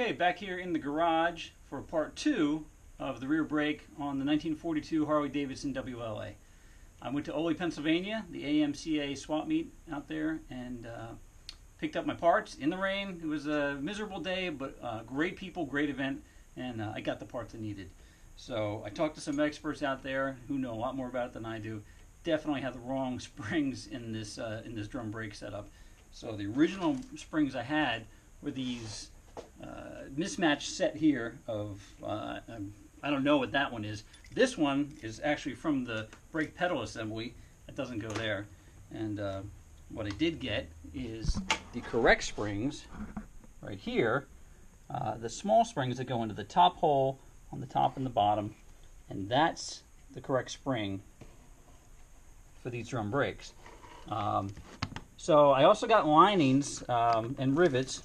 Okay, back here in the garage for part 2 of the rear brake on the 1942 Harley Davidson WLA. I went to Ole, Pennsylvania, the AMCA swap meet out there, and picked up my parts in the rain. It was a miserable day, but great people, great event, and I got the parts I needed. So I talked to some experts out there who know a lot more about it than I do. Definitely have the wrong springs in this drum brake setup. So the original springs I had were these mismatched set here of I don't know what that one is. This one is actually from the brake pedal assembly. It doesn't go there. And what I did get is the correct springs right here. The small springs that go into the top hole on the top and the bottom, and that's the correct spring for these drum brakes. So I also got linings and rivets,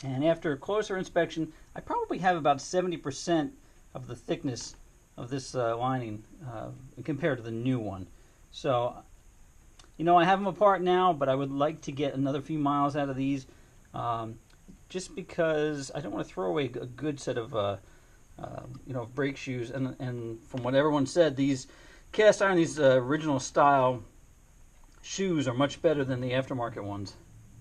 and after closer inspection, I probably have about 70% of the thickness of this lining compared to the new one. So, you know, I have them apart now, but I would like to get another few miles out of these, just because I don't want to throw away a good set of you know, brake shoes. And from what everyone said, these cast iron, these original style shoes are much better than the aftermarket ones.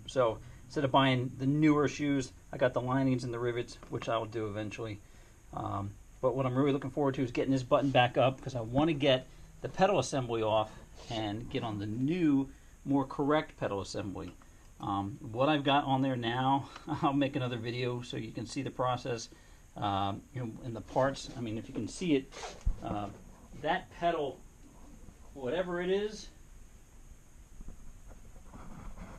So instead of buying the newer shoes, I got the linings and the rivets, which I'll do eventually. But what I'm really looking forward to is getting this button back up, because I want to get the pedal assembly off and get on the new, more correct pedal assembly. What I've got on there now, I'll make another video so you can see the process. You know, and the parts. I mean, if you can see it, that pedal, whatever it is,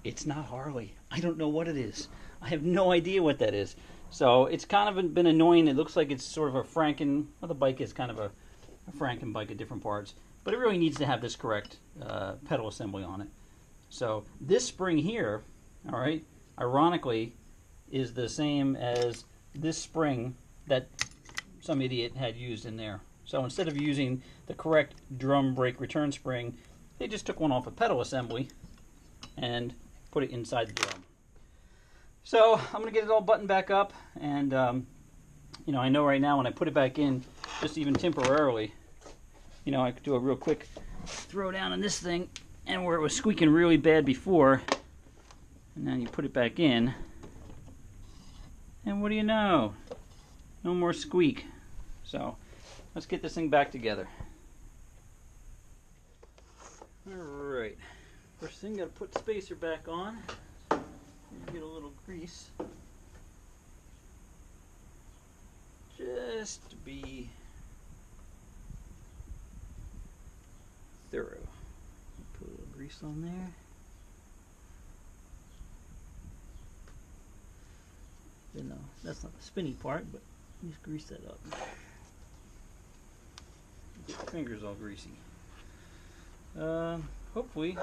it's not Harley. I don't know what it is. I have no idea what that is. So it's kind of been annoying. It looks like it's sort of a Franken, well, the bike is kind of a Franken bike of different parts, but it really needs to have this correct pedal assembly on it. So this spring here, all right, ironically, is the same as this spring that some idiot had used in there. So instead of using the correct drum brake return spring, they just took one off a pedal assembly and put it inside the drum. So I'm going to get it all buttoned back up, and you know, I know right now when I put it back in, just even temporarily, you know, I could do a real quick throw down on this thing, and where it was squeaking really bad before, and then you put it back in, and what do you know? No more squeak. So let's get this thing back together. Alright, first thing, gotta put the spacer back on. Get a little grease just to be thorough. Put a little grease on there. You know, that's not the spinny part, but just grease that up. Get your fingers all greasy. Hopefully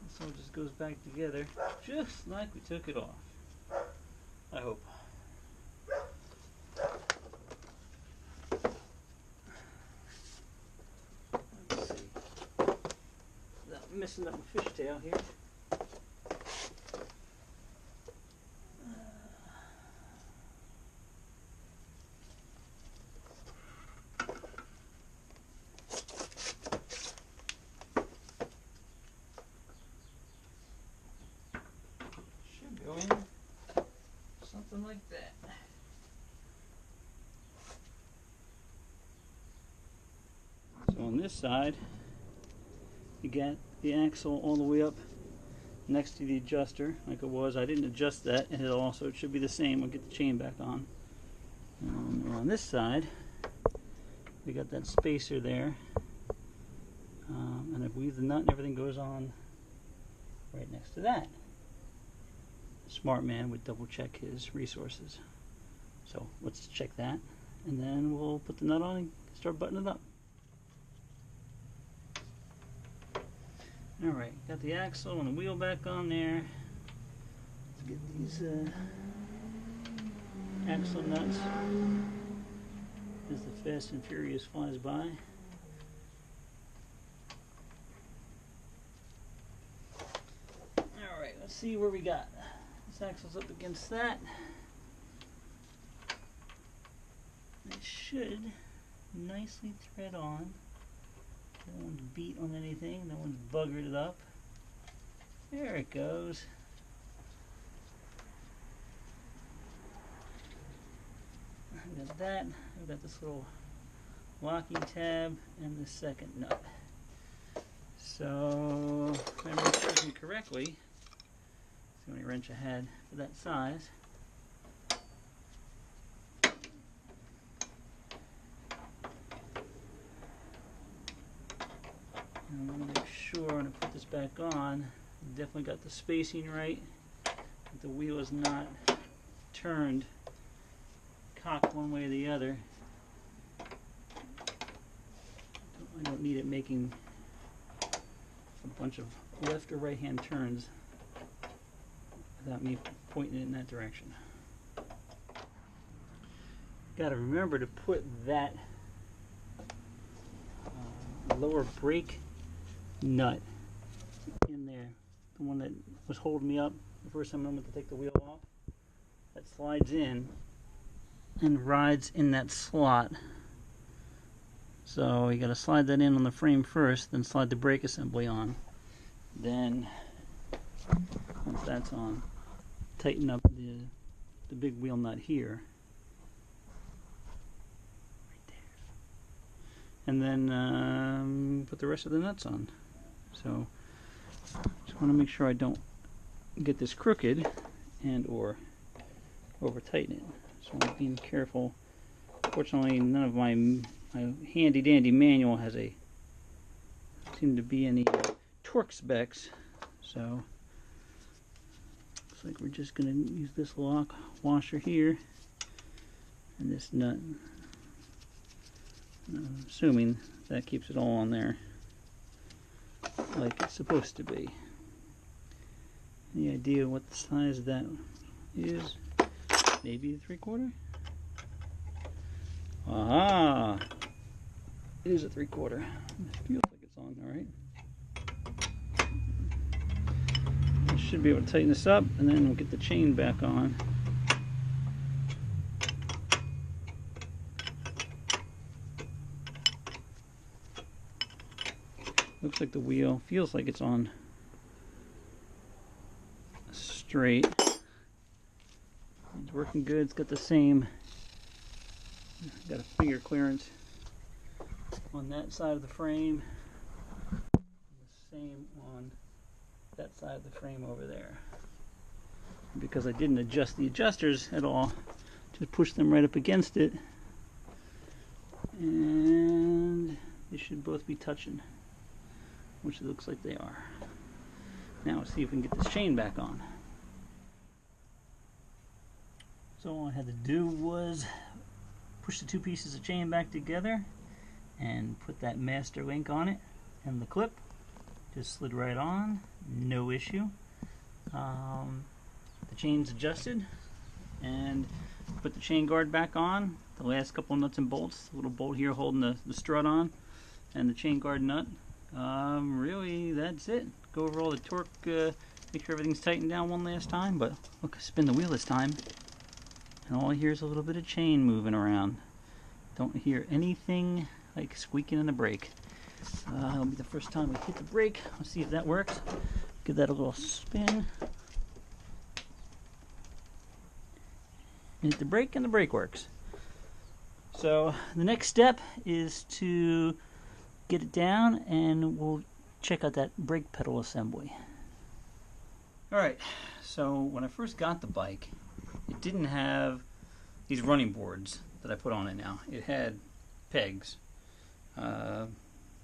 this all just goes back together just like we took it off. I hope. Let's see. Without messing up my fishtail here. Something like that. So on this side, you got the axle all the way up next to the adjuster, like it was. I didn't adjust that, and it should be the same. We'll get the chain back on. And on this side, we got that spacer there, and I believe the nut and everything goes on right next to that. Smart man would double check his resources. So let's check that, and then we'll put the nut on and start buttoning it up. Alright, got the axle and the wheel back on there. Let's get these axle nuts as the Fast and Furious flies by. Alright, let's see where we got. This axle's up against that. It should nicely thread on. No one's beat on anything, no one's buggered it up. There it goes. I've got that. I've got this little locking tab and the second nut. So, if I remember checking correctly, see how many wrench I had for that size. And I want to make sure when I put this back on, definitely got the spacing right. That the wheel is not turned, cocked one way or the other. I don't need it making a bunch of left or right hand turns without me pointing it in that direction. Got to remember to put that lower brake nut in there, the one that was holding me up the first time I went to take the wheel off. That slides in and rides in that slot. So you got to slide that in on the frame first, then slide the brake assembly on. Then once that's on, tighten up the big wheel nut here, right there, and then put the rest of the nuts on. So just want to make sure I don't get this crooked and or over tighten it. So I'm being careful. Fortunately, none of my handy dandy manual has seem to be any torque specs, so looks like we're just going to use this lock washer here and this nut. I'm assuming that keeps it all on there like it's supposed to be. Any idea what the size of that is? Maybe 3/4? Aha! It is a 3/4. It feels like it's on, alright. I should be able to tighten this up and then we'll get the chain back on. Looks like the wheel feels like it's on straight. It's working good. It's got the same, got a finger clearance on that side of the frame, the same on that side of the frame over there. Because I didn't adjust the adjusters at all, just pushed them right up against it, and they should both be touching, which it looks like they are. Now let's see if we can get this chain back on. So all I had to do was push the two pieces of chain back together and put that master link on it, and the clip just slid right on, no issue. The chain's adjusted, and put the chain guard back on. The last couple of nuts and bolts, the little bolt here holding the strut on, and the chain guard nut. Really, that's it. Go over all the torque, make sure everything's tightened down one last time. But look, I spin the wheel this time, and all I hear is a little bit of chain moving around. Don't hear anything like squeaking in the brake. It'll be the first time we hit the brake. Let's see if that works. Give that a little spin. Hit the brake, and the brake works. So the next step is to get it down, and we'll check out that brake pedal assembly. Alright, so when I first got the bike, it didn't have these running boards that I put on it now. It had pegs.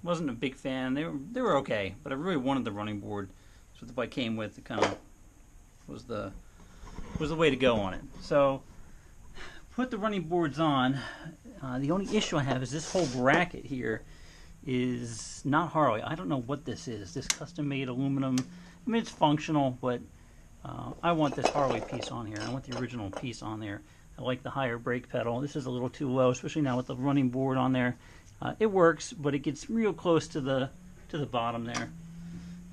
Wasn't a big fan. They were okay, but I really wanted the running board. That's what the bike came with. It kind of was the way to go on it. So put the running boards on. The only issue I have is this whole bracket here is not Harley. I don't know what this is. This custom-made aluminum. I mean, it's functional, but I want this Harley piece on here. I want the original piece on there. I like the higher brake pedal. This is a little too low, especially now with the running board on there. It works, but it gets real close to the bottom there.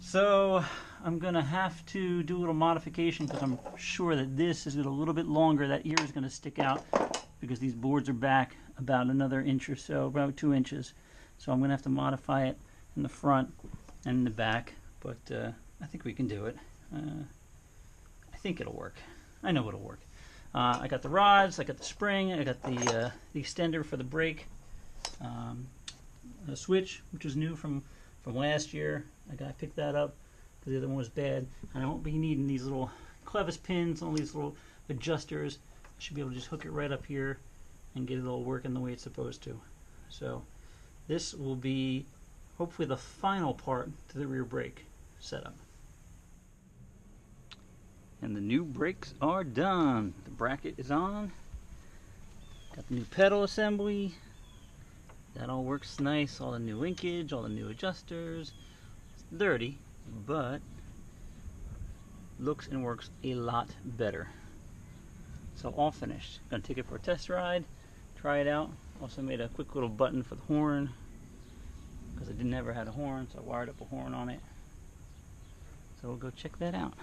So I'm going to have to do a little modification because I'm sure that this is a little bit longer. That ear is going to stick out because these boards are back about another inch or so, about 2 inches. So I'm going to have to modify it in the front and in the back, but I think we can do it. I think it'll work. I know it'll work. I got the rods, I got the spring, I got the extender for the brake, a switch, which was new from last year. I picked that up because the other one was bad. And I won't be needing these little clevis pins, all these little adjusters. I should be able to just hook it right up here and get it all working the way it's supposed to. So this will be hopefully the final part to the rear brake setup. And the new brakes are done. The bracket is on. Got the new pedal assembly. That all works nice. All the new linkage, all the new adjusters. It's dirty, but looks and works a lot better. So all finished. Gonna take it for a test ride, try it out. Also made a quick little button for the horn because I never had a horn, so I wired up a horn on it. So we'll go check that out.